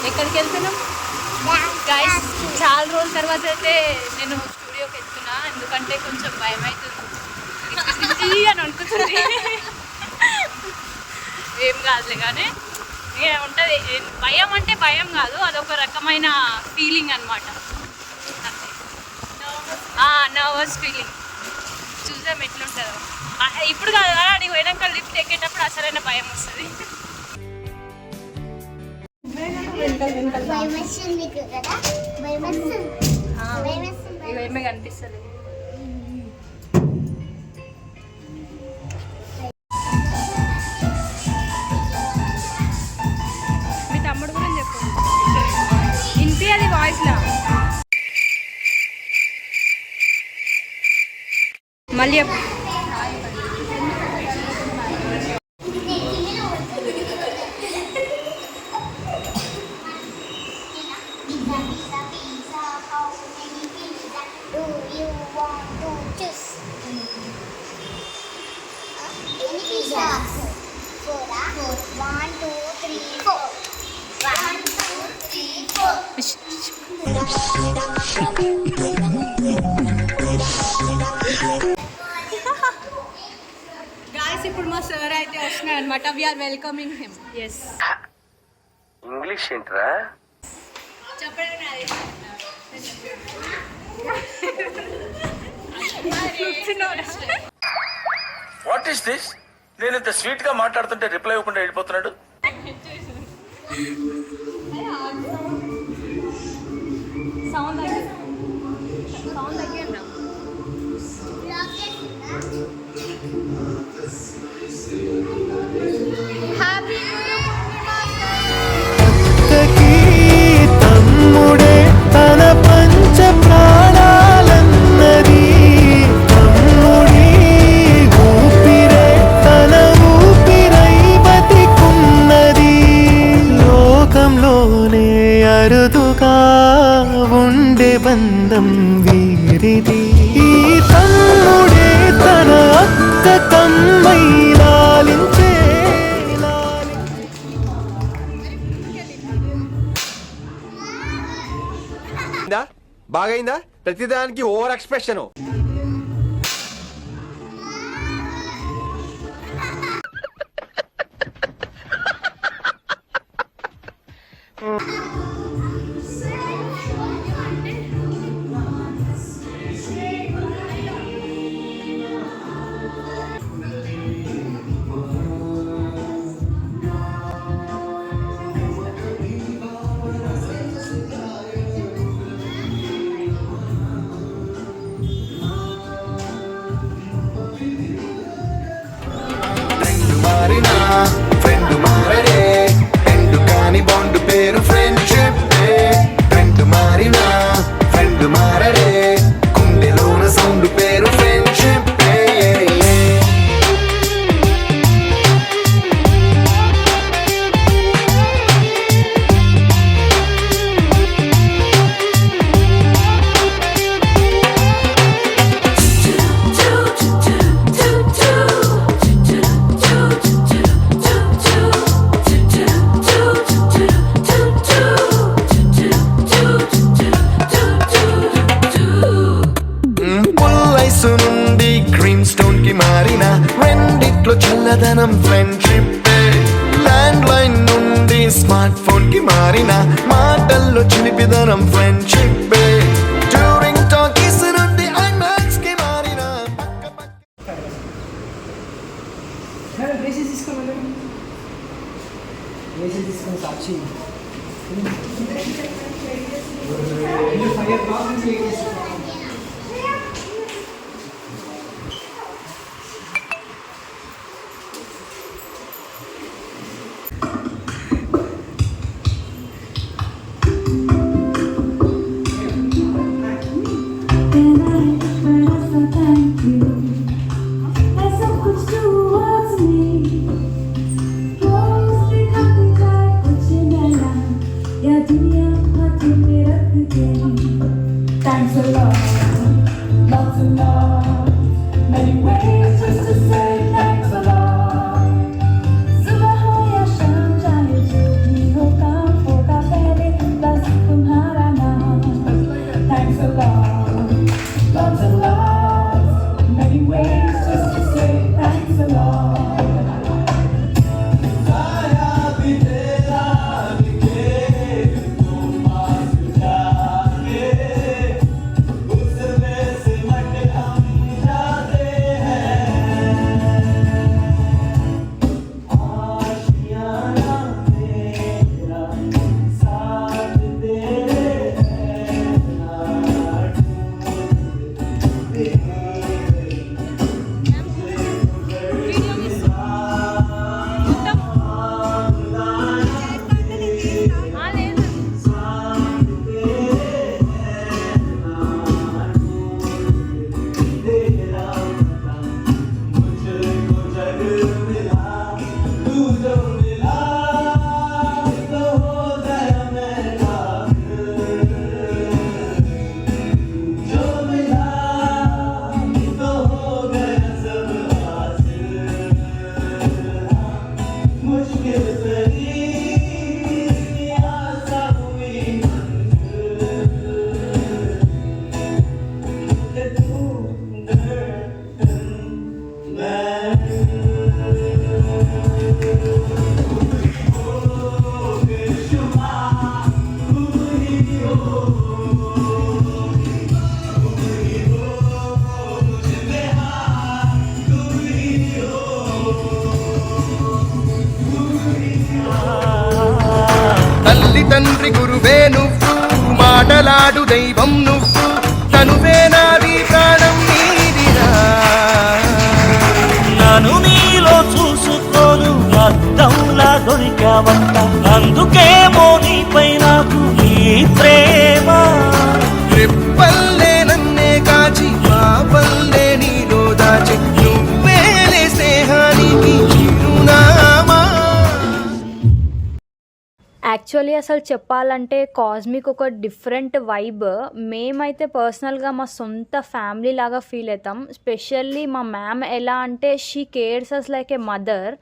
ఎక్కడికి వెళ్తున్నాం గైస్? చాలా రోజుల తర్వాత అయితే నేను స్టూడియోకి వెళ్తున్నా, ఎందుకంటే కొంచెం భయం అవుతుంది అని అనుకుంటుంది. ఏం కాదులే కానీ ఉంటుంది. భయం అంటే భయం కాదు, అదొక రకమైన ఫీలింగ్ అనమాట. Nervous feeling. చూద్దాం ఎట్లుంటుందో. ఇప్పుడు కాదు కదా, అడిగి పోయినాక లిఫ్ట్ ఎక్కేటప్పుడు అసలైన భయం వస్తుంది. ఇవేమే కనిపిస్తుంది. మీ తమ్ముడు గురించి చెప్పు. ఇంటి అది వాయిస్లా మళ్ళీ గాయ్స్ ఇప్పుడు మా సార్ అయితే వస్తున్నాడు అనమాట. We are welcoming him. Yes. English ఏంట్రా చెప్పండి. What is this? నేను ఇంత స్వీట్ గా మాట్లాడుతుంటే రిప్లై ఇవ్వకుండా వెళ్ళిపోతున్నాడు. సౌండ్ తగ్గి తమ్ముడే తన పంచ ప్రాణాలన్నది, తమ్ముడి ఊపిరే తన ఊపిరై బతికున్నది. లోకంలోనే అరుదుగా ఉండే బంధం వీరిది. ఈ తమ్ముడే తన అక్క తమ్మై లాలించే. బాగైందా? ప్రతిదానికి ఓవర్ ఎక్స్ప్రెషన్. ఫ్రెండ్ మారడే ఎండు కాని బాండ్ పేరు ఫ్రెండ్షిప్. ఫ్రెండ్ మారినా ఫ్రెండ్ మారడే గుండెలోన సౌండ్ పేరు ఫ్రెండ్షిప్. నుండి గ్రీన్ స్టోన్ కి మారిన రెండిట్లో చల్లదనం ఫ్రెండ్షిప్. ల్యాండ్ లైన్ నుండి స్మార్ట్ ఫోన్ కి మారిన మాటల్లో చిలిపిదనం ఫ్రెండ్షిప్. డ్యూరింగ్ టాకీస్ నుండి ఐమాక్స్ కి మారిన సాక్షి Thanks a lot, lots of love, many ways just to say thanks a lot. Subaho ya sham chahe jo bhi ho kaam hoga pehle తల్లి తండ్రి గురువే నువ్వు, మాటలాడు దైవం నువ్వు, తనువే నాది ప్రాణం నీదిరా. నన్ను నీలో చూసుకోను అద్దంలా దొరికావంట, అందుకేమో నీపై నాకు ఈ ప్రేమ. రెప్పల్లే నన్నే కాచి మా పల్లె నీలో దాచి, నువ్వేలే స్నేహానికి చిరునామా. యాక్చువల్లీ అసలు చెప్పాలంటే కాస్మిక్ ఒక డిఫరెంట్ వైబ్. మేమైతే పర్సనల్గా మా సొంత ఫ్యామిలీ లాగా ఫీల్ అవుతాం. స్పెషల్లీ మా మ్యామ్ ఎలా అంటే she cares us like a mother.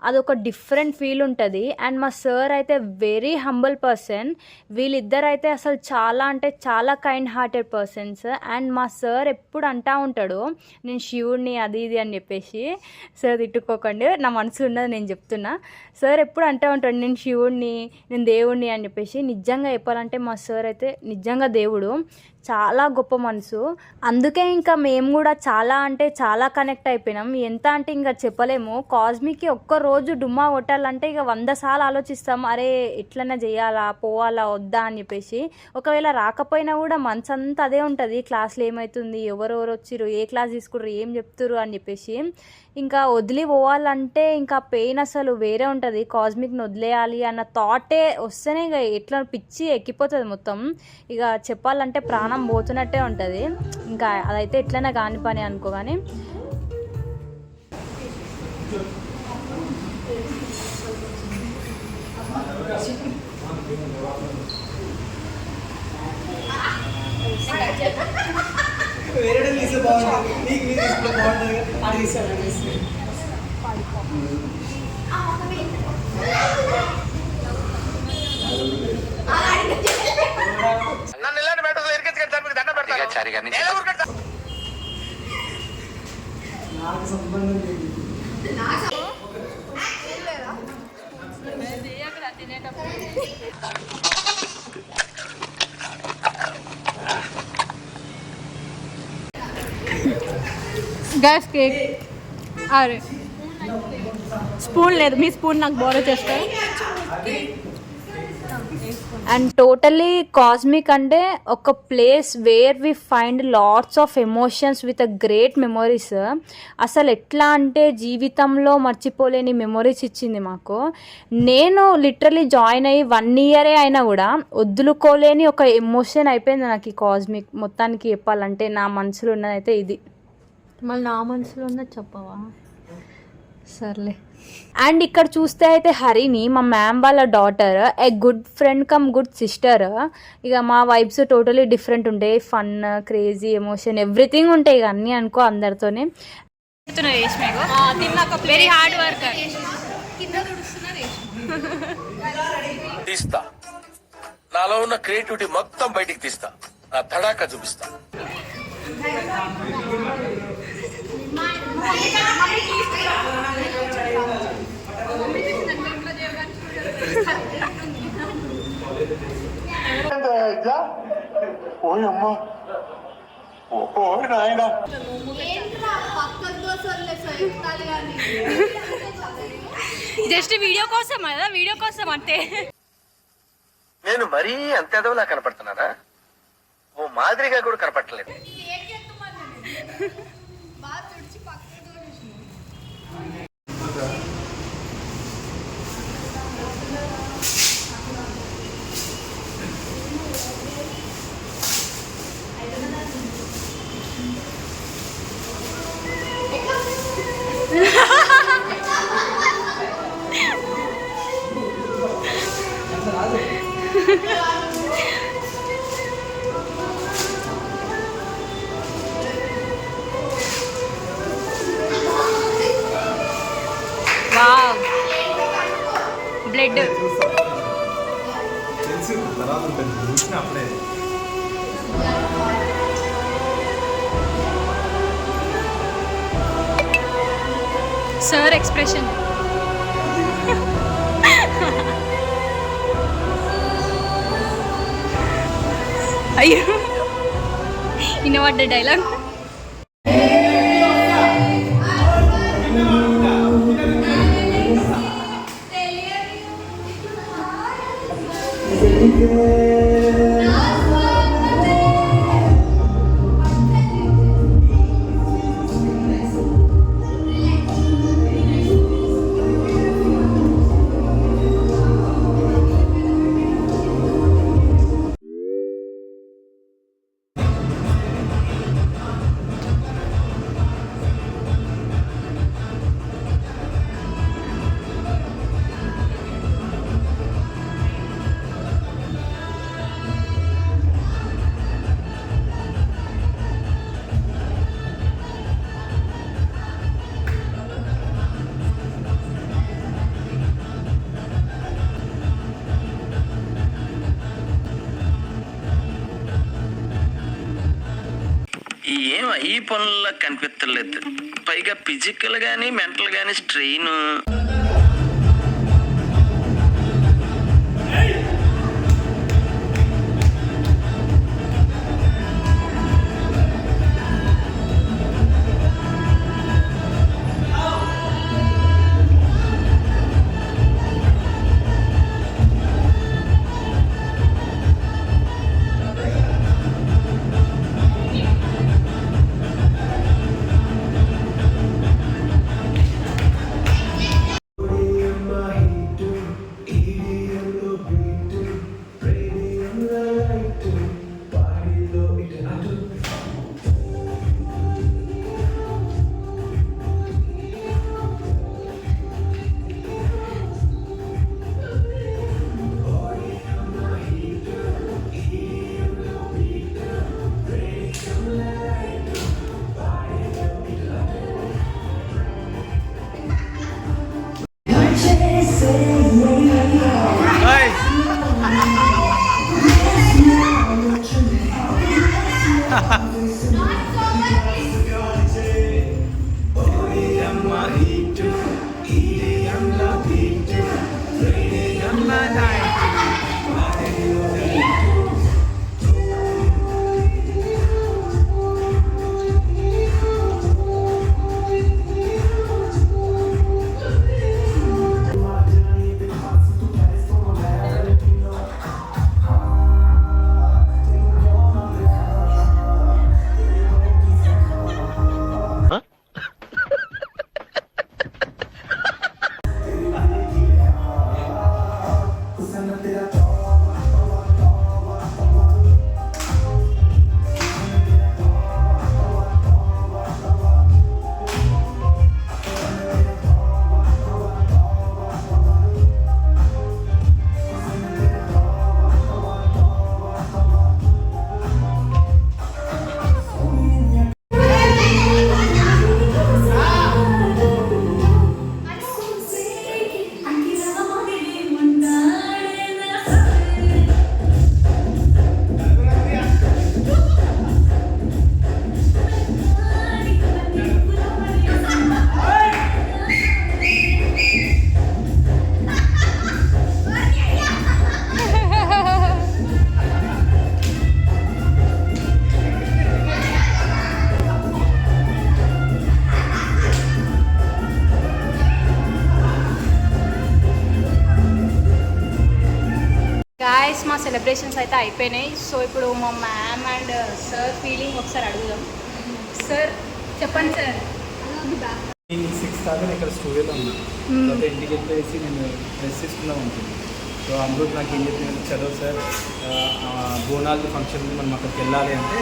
అదొక డిఫరెంట్ ఫీల్ ఉంటుంది. అండ్ మా సార్ అయితే వెరీ హంబుల్ పర్సన్. వీళ్ళిద్దరైతే అసలు చాలా అంటే చాలా కైండ్ హార్టెడ్ పర్సన్స్. అండ్ మా సార్ ఎప్పుడు అంటూ ఉంటాడు నేను శివుడిని అది ఇది అని చెప్పేసి. సార్ తిట్టుకోకండి, నా మనసులో ఉన్నది నేను చెప్తున్నా. సార్ ఎప్పుడు అంటూ ఉంటాడు నేను శివుడిని, నేను దేవుడిని అని చెప్పేసి. నిజంగా చెప్పాలంటే మా సార్ అయితే నిజంగా దేవుడు. చాలా గొప్ప మనసు. అందుకే ఇంకా మేము కూడా చాలా అంటే చాలా కనెక్ట్ అయిపోయినాం. ఎంత అంటే ఇంకా చెప్పలేము. కాస్మిక్కి ఒక్కరోజు డుమ్మా కొట్టాలంటే ఇక 100 సార్లు ఆలోచిస్తాం, అరే ఎట్లన్నా చేయాలా, పోవాలా, వద్దా అని చెప్పేసి. ఒకవేళ రాకపోయినా కూడా మనసు అంతా అదే ఉంటుంది, క్లాస్లో ఏమవుతుంది, ఎవరెవరు వచ్చిర్రు, ఏ క్లాస్ తీసుకుర్రు, ఏం చెప్తుర్రు అని చెప్పేసి. ఇంకా వదిలి పోవాలంటే ఇంకా పెయిన్ అసలు వేరే ఉంటుంది. కాస్మిక్ని వదిలేయాలి అన్న థాటే వస్తేనే ఇక ఎట్లా పిచ్చి ఎక్కిపోతుంది మొత్తం. ఇక చెప్పాలంటే ప్రాణం పోతున్నట్టే ఉంటుంది. ఇంకా అదైతే ఎట్లైనా కాని పని అనుకో. కానీ వేరే తీస్తే బాగుంటుంది, నీకు నీ తీసుకుంటే బాగుంటుంది. అది తీసాను నన్ను ఇలాంటి మ్యాటర్స్ ఇరికించుకెళ్తాను, మీకు దండం పెడతాను. ఎలా ఊరుకుంటా? నాకు సంబంధం లేదు. గైస్ కేక్ అరే స్పూన్ లేదు, మీ స్పూన్ నాకు బోరో చేస్తారు. అండ్ టోటలీ కాస్మిక్ అంటే ఒక place where we find lots of emotions with a great memories. అసలు ఎట్లా అంటే జీవితంలో మర్చిపోలేని మెమొరీస్ ఇచ్చింది మాకు. నేను లిటరలీ జాయిన్ అయ్యి 1 ఇయరే అయినా కూడా వదులుకోలేని ఒక ఎమోషన్ అయిపోయింది నాకు ఈ కాస్మిక్. మొత్తానికి చెప్పాలంటే నా మనసులో ఉన్నదైతే ఇది. మళ్ళీ నా మనసులో ఉన్నది చెప్పవా? సర్లే. అండ్ ఇక్కడ చూస్తే అయితే హరిని మా మ్యామ్ వాళ్ళ daughter, a good friend come good sister. ఇక మా వైబ్స్ టోటలీ డిఫరెంట్ ఉంటాయి. ఫన్, క్రేజీ, ఎమోషన్, ఎవ్రీథింగ్ ఉంటాయి. ఇక అన్నీ అనుకో అందరితోనే. Very hard worker. తీస్తా, నాలో ఉన్న క్రియేటివిటీ మొత్తం బయటికి తీస్తా, నా తడాకా చూపిస్తా. జస్ట్ వీడియో కోసం కదా, వీడియో కోసం అంతే. నేను మరీ అంత ఎదవలా కనపడుతున్నారా? ఓ మాదిరిగా కూడా కనపడలేదు. వావ్, బ్లడ్ తెలుసు తర్వాత ఉంటుంది, చూసిన అప్పుడే. Sir expression. అయ్యో వినపడ్డ డైలాగ్. ఏం ఈ పనుల్లో కనిపించలేదు, పైగా ఫిజికల్ గానీ మెంటల్ గానీ స్ట్రెయిన్. గాయస్ మా సెలబ్రేషన్స్ అయితే అయిపోయినాయి. సో ఇప్పుడు మా మ్యామ్ అండ్ సార్ ఫీలింగ్ ఒకసారి అడుగుదాం. సార్ చెప్పండి సార్. నేను 6 దాకా ఇక్కడ స్టూడియోలో ఉన్నాను. తర్వాత ఇంటికి వెళ్ళేసి నేను రెస్ట్ తీసుకుందాం అనుకుంది. సో అందరూ నాకు ఏం చెప్పిన చదువు సార్ బోనాలు ఫంక్షన్ మనం అక్కడికి వెళ్ళాలి అంటే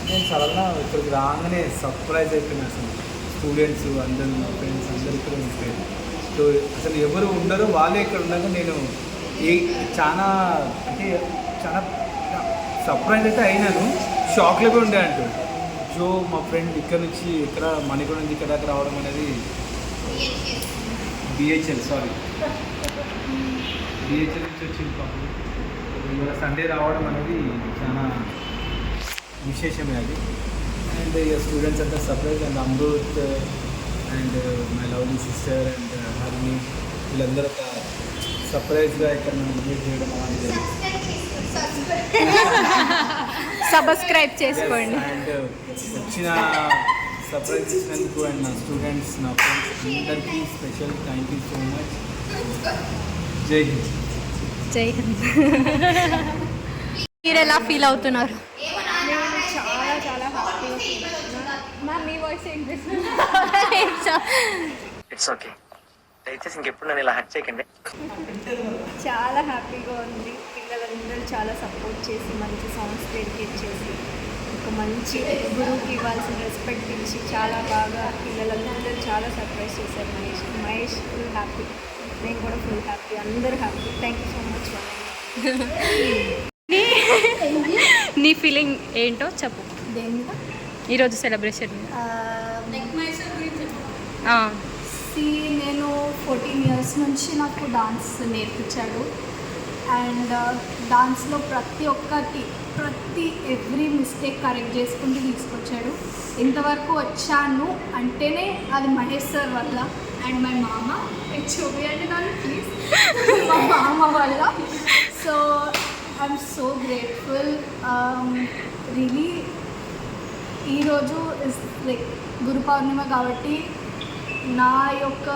నేను సడన్గా ఇక్కడికి రాగానే సర్ప్రైజ్ అయిపోయినా అసలు. స్టూడెంట్స్ అందరూ మా ఫ్రెండ్స్ అందరూ ఇక్కడ ఉంటారు. సో అసలు ఎవరు ఉండరో వాళ్ళే ఇక్కడ ఉండగా నేను చాలా అంటే చాలా సర్ప్రైజ్ అయితే అయినాను. షాక్లో కూడా ఉండే అంటూ జో మా ఫ్రెండ్ ఇక్కడ నుంచి ఇక్కడ మణిగూడ నుంచి ఇక్కడ దాకా రావడం అనేది బిహెచ్ఎల్ నుంచి వచ్చింది పాపం. ఇవాళ సండే రావడం అనేది చాలా విశేషమే అది. అండ్ ఇక స్టూడెంట్స్ అంతా surprise and Amrit and my lovely sister and Harini వీళ్ళందరూ ఒక సర్ప్రైజ్గా ఇక్కడ నన్ను మీట్ చేయడం అనేది సబ్స్క్రైబ్ చేసుకోండి. అండ్ వచ్చిన సర్ప్రైజ్ ఇచ్చినందుకు అండ్ నా స్టూడెంట్స్ నా ఫ్రెండ్స్ అందరికీ special thank you so much. జై హింద్. జై హింద్. మీరు ఎలా ఫీల్ అవుతున్నారు? చాలా చాలా హ్యాపీ. మ్యామ్ మీ వాయిస్ ఏంటి? ఇట్స్ ఓకే, దయచేసి ఇంకెప్పుడు నన్ను ఇలా హట్ చేయకండి. చాలా హ్యాపీగా ఉంది. పిల్లలందరూ చాలా సపోర్ట్ చేసి మంచి సాంగ్స్ డెడికేట్ చేసి ఒక మంచి గురువుకి ఇవ్వాల్సిన రెస్పెక్ట్ ఇచ్చి చాలా బాగా పిల్లలందరూ చాలా సర్ప్రైజ్ చేశారు. మహేష్ ఫుల్ హ్యాపీ, నేను కూడా ఫుల్ హ్యాపీ, అందరూ happy. Thank you so much. నీ ఫీలింగ్ ఏంటో చెప్పు దేని ఈరోజు సెలబ్రేషన్. నేను 14 years నుంచి నాకు డాన్స్ నేర్పించాడు. అండ్ డాన్స్లో ప్రతి ఎవ్రీ మిస్టేక్ కరెక్ట్ చేసుకుంటూ తీసుకొచ్చాడు. ఇంతవరకు వచ్చాను అంటేనే అది మహేష్ సార్ వల్ల అండ్ మై మామ. చూపియండి దాన్ని ప్లీజ్. మా మామ వల్ల. So I'm so grateful. Really ఈరోజు ఇస్ లైక్ గురు పౌర్ణిమ కాబట్టి నా యొక్క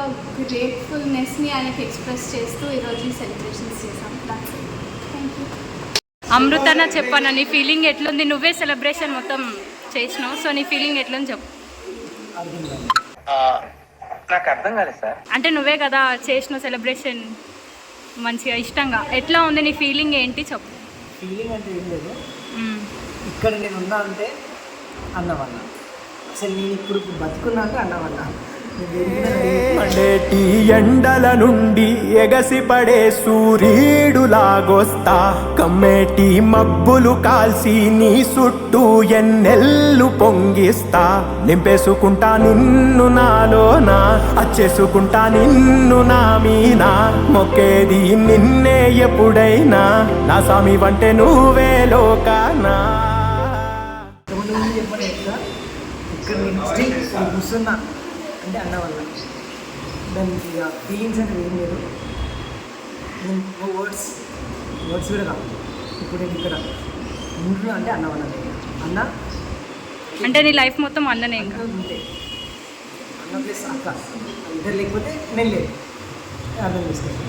గ్రేట్ఫుల్నెస్ని ఆయనకి ఎక్స్ప్రెస్ చేస్తూ ఈరోజు ఈ సెలబ్రేషన్స్ చేశాం. Thank you. అమృతన చెప్పాను, నీ ఫీలింగ్ ఎట్లుంది? నువ్వే సెలబ్రేషన్ మొత్తం చేసినావు, సో నీ ఫీలింగ్ ఎట్లుంది చెప్పు. నాకు అర్థం కాలేదు సార్. అంటే నువ్వే కదా చేసిన సెలబ్రేషన్ మంచిగా ఇష్టంగా, ఎట్లా ఉంది నీ ఫీలింగ్ ఏంటి చెప్పు. ఫీలింగ్ అంటే ఏం లేదు, ఇక్కడ నేను ఉన్నా అంటే అన్న వల్ల, అసలు నేను ఇప్పుడు బతుకున్నా అంటే అన్న వల్ల. మండేటి ఎండల నుండి ఎగసిపడే సూర్యుడులాగొస్తా, కమ్మేటి మబ్బులు కాల్సి నీ చుట్టూ ఎన్నెల్లు పొంగిస్తా, నింపేసుకుంటా నిన్ను నాలోనా, అచ్చేసుకుంటా నిన్ను నా మీనా, మొక్కేది నిన్నే ఎప్పుడైనా, నా స్వామి వంటే నువ్వే లోకానా. చెప్పండి ఎట్లా ఇక్కడ నేను స్టిల్ కూర్చున్నా అంటే అన్న వల్ల. దానికి ఇక ఫీలింగ్స్ అంటే ఏం లేదు. నేను వర్డ్స్ కూడా కాదు. ఇప్పుడు నేను ఇక్కడ ఉంటున్నా అంటే అన్న వల్ల. అన్న అంటే నీ లైఫ్ మొత్తం అన్ననే ఇంకా ఉంటే అన్న ప్లస్ అక్క ఇద్దరు లేకపోతే నేను లేదు. అర్థం చేసుకోండి.